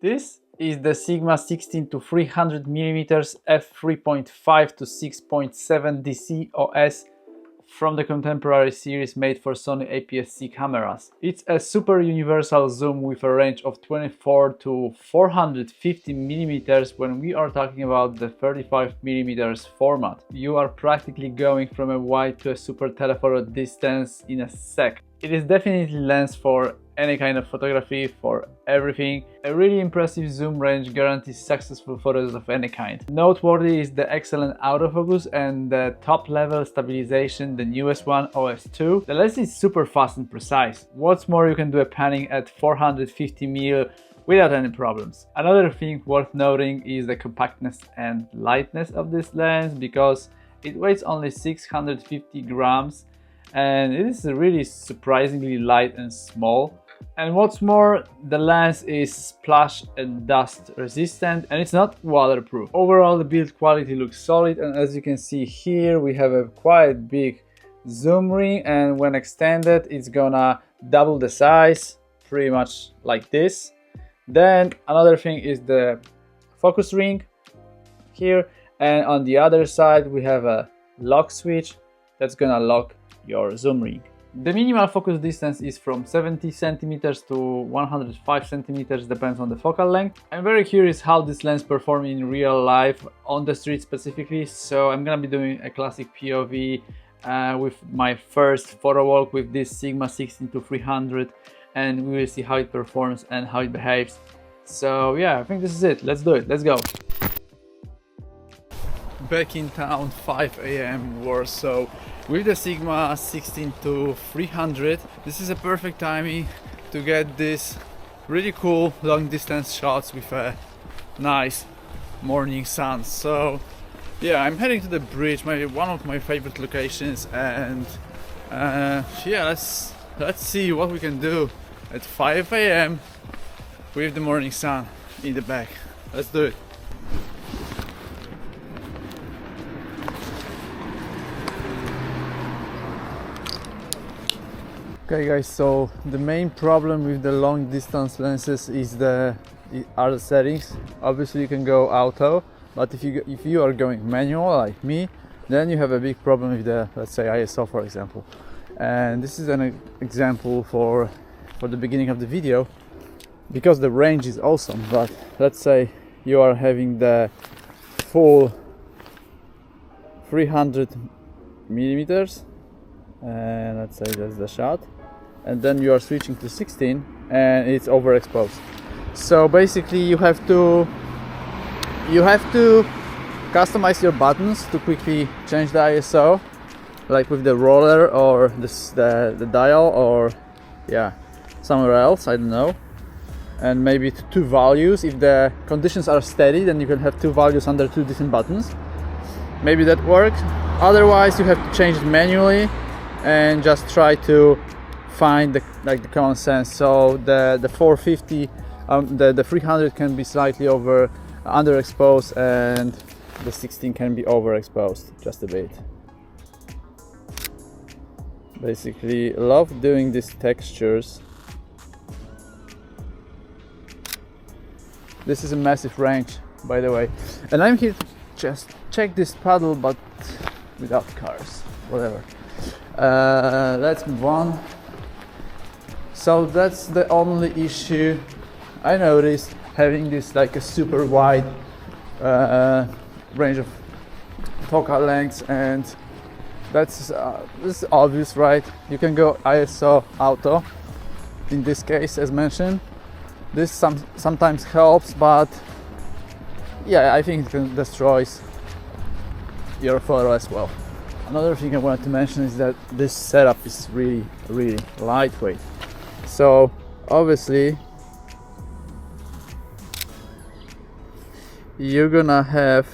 This is the Sigma 16-300mm f3.5-6.7 DC OS from the contemporary series made for Sony APS-C cameras. It's a super universal zoom with a range of 24 to 450 mm when we are talking about the 35mm format. You are practically going from a wide to a super telephoto distance in a sec. It is definitely lens for any kind of photography, for everything. A really impressive zoom range guarantees successful photos of any kind. Noteworthy is the excellent autofocus and the top level stabilization, the newest one, OS 2. The lens is super fast and precise. What's more, you can do a panning at 450mm without any problems. Another thing worth noting is the compactness and lightness of this lens, because it weighs only 650 grams and it is really surprisingly light and small. And what's more, the lens is splash and dust resistant and it's not waterproof. Overall, the build quality looks solid, and as you can see here, we have a quite big zoom ring, and when extended it's gonna double the size, pretty much like this. Then another thing is the focus ring here, and on the other side we have a lock switch that's gonna lock your zoom ring. The minimal focus distance is from 70 centimeters to 105 centimeters, depends on the focal length. I'm very curious how this lens performs in real life, on the street specifically, so I'm gonna be doing a classic POV with my first photo walk with this Sigma 16-300, and we will see how it performs and how it behaves. So yeah, I think this is it. Let's do it. Let's go. Back in town, 5 AM Warsaw, with the Sigma 16-300. This is a perfect timing to get this really cool long distance shots with a nice morning sun. So yeah, I'm heading to the bridge, one of my favorite locations, and yeah, let's see what we can do at 5 AM with the morning sun in the back. Let's do it. Okay guys, so the main problem with the long distance lenses is the settings. Obviously you can go auto, but if you are going manual like me, then you have a big problem with the, let's say, ISO, for example. And this is an example for the beginning of the video, because the range is awesome. But let's say you are having the full 300 millimeters, and let's say that's the shot, and then you are switching to 16 and it's overexposed. So basically you have to customize your buttons to quickly change the ISO, like with the roller or the dial, or yeah, somewhere else, I don't know, and maybe two values. If the conditions are steady, then you can have two values under two different buttons. Maybe that works. Otherwise you have to change it manually and just try to find the common sense. So the 450, the 300 can be slightly underexposed, and the 16 can be overexposed just a bit. Basically, love doing these textures. This is a massive range, by the way, and I'm here to just check this paddle, but without cars, whatever. Let's move on. So that's the only issue I noticed, having this like a super wide range of focal lengths, and this is obvious, right? You can go ISO auto in this case, as mentioned. This sometimes helps, but yeah, I think it destroys your photo as well. Another thing I wanted to mention is that this setup is really lightweight. So obviously you're gonna have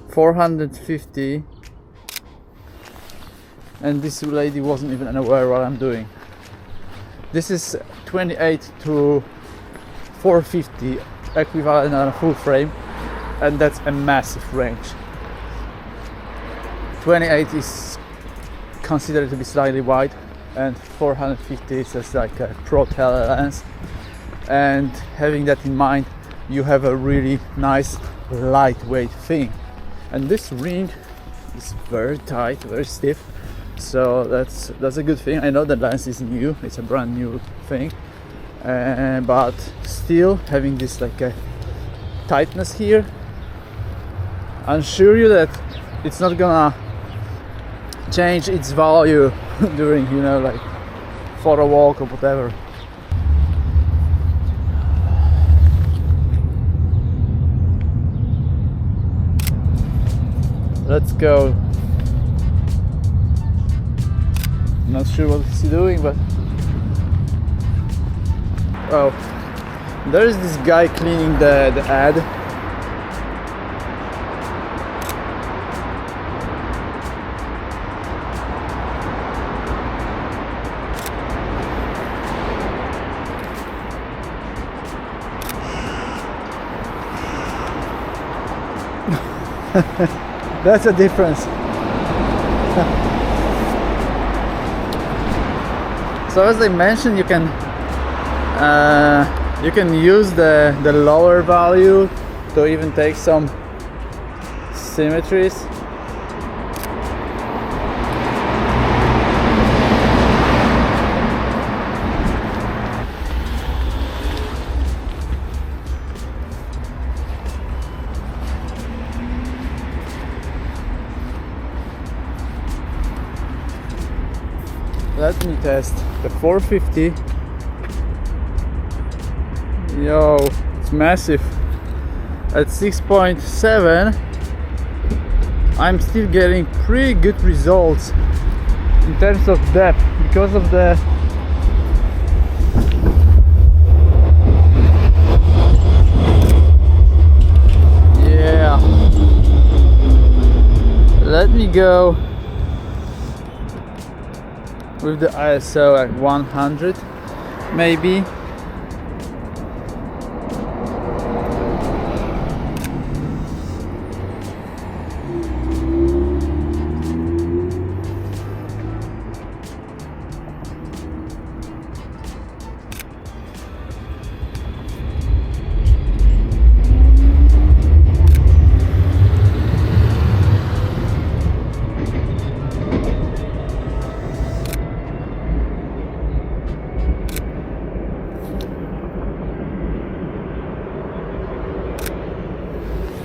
450, and this lady wasn't even aware what I'm doing. This is 28 to 450 equivalent on a full frame, and that's a massive range. 28 is considered to be slightly wide, and 450 is just like a pro tele lens. and having that in mind, you have a really nice lightweight thing. And this ring is very tight, very stiff, so that's a good thing. I know the lens is new, it's a brand new thing, but still having this like a tightness here, I assure you that it's not gonna change its value during, you know, like for a walk or whatever. Let's go. Not sure what he's doing, but oh, there is this guy cleaning the ad. That's a difference. So as I mentioned, you can use the lower value to even take some symmetries. Let me test the 450. Yo, it's massive. At 6.7, I'm still getting pretty good results in terms of depth because of the let me go with the ISO at 100 maybe.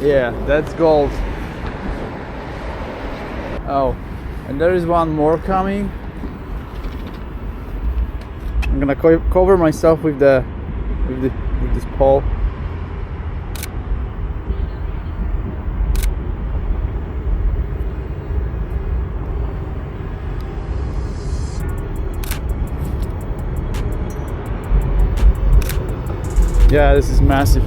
Yeah, that's gold. Oh, and there is one more coming. I'm gonna cover myself with this pole. Yeah, this is massive.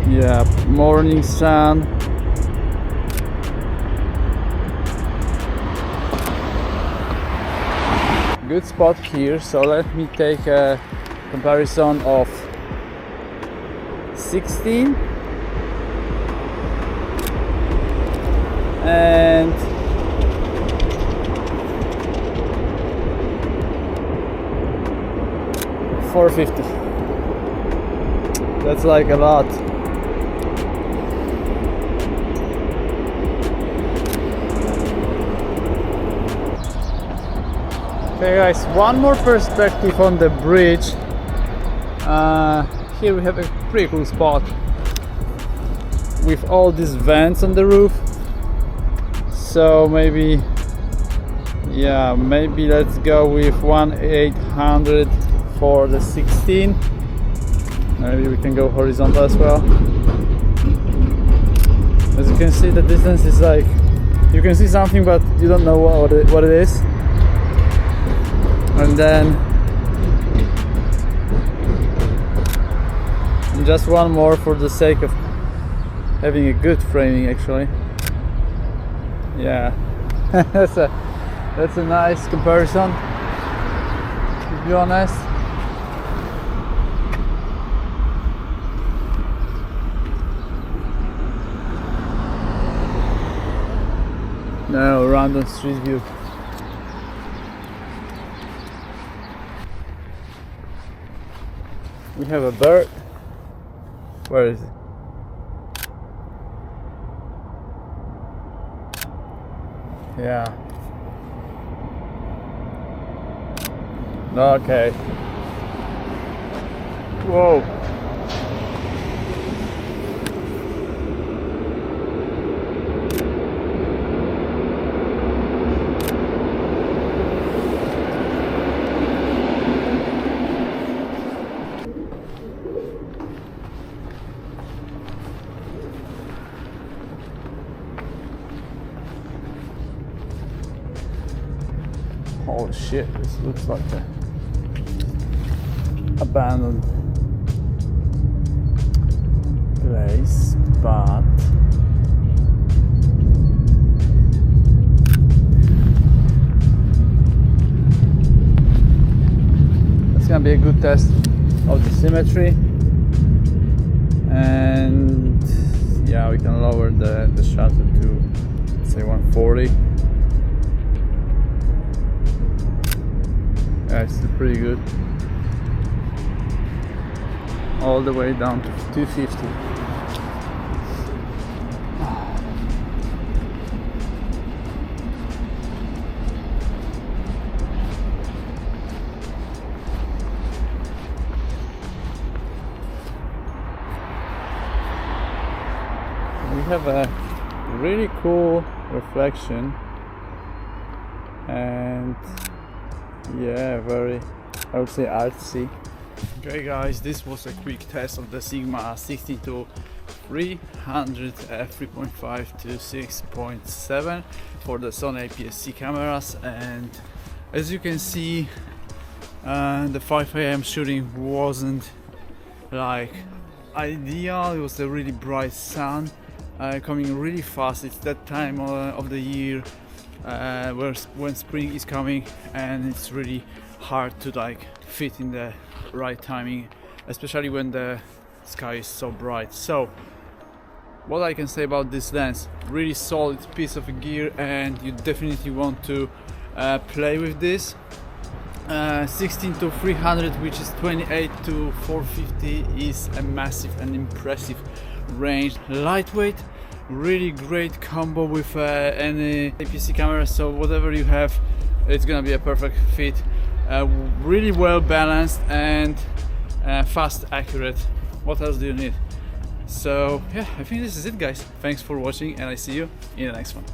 Yeah, morning sun. Good spot here, so let me take a comparison of 16 and 450. That's like a lot. Okay guys, one more perspective on the bridge. Here we have a pretty cool spot with all these vents on the roof. So maybe let's go with 1/800 for the 16. Maybe we can go horizontal as well. As you can see, the distance is like, you can see something but you don't know what it is. And then And just one more for the sake of having a good framing, actually. Yeah, that's a nice comparison, to be honest. Now random street view. We have a bird. Where is it? Yeah. Okay. Whoa. Holy shit, this looks like a abandoned place, but it's gonna be a good test of the symmetry. And yeah, we can lower the shutter to say 140. Yeah, it's still pretty good. All the way down to 250. We have a really cool reflection, and yeah, very, I would say, artsy. Okay guys, this was a quick test of the Sigma A60 to 300 f3.5-6.7 for the Sony APS-C cameras, and as you can see, the 5 AM shooting wasn't like ideal. It was a really bright sun coming really fast. It's that time of the year when spring is coming, and it's really hard to like fit in the right timing, especially when the sky is so bright. So what I can say about this lens, really solid piece of gear, and you definitely want to play with this. 16 to 300, which is 28 to 450, is a massive and impressive range. Lightweight, really great combo with any APS-C camera, so whatever you have, it's gonna be a perfect fit. Really well balanced and fast, accurate. What else do you need? So yeah, I think this is it guys. Thanks for watching, and I see you in the next one.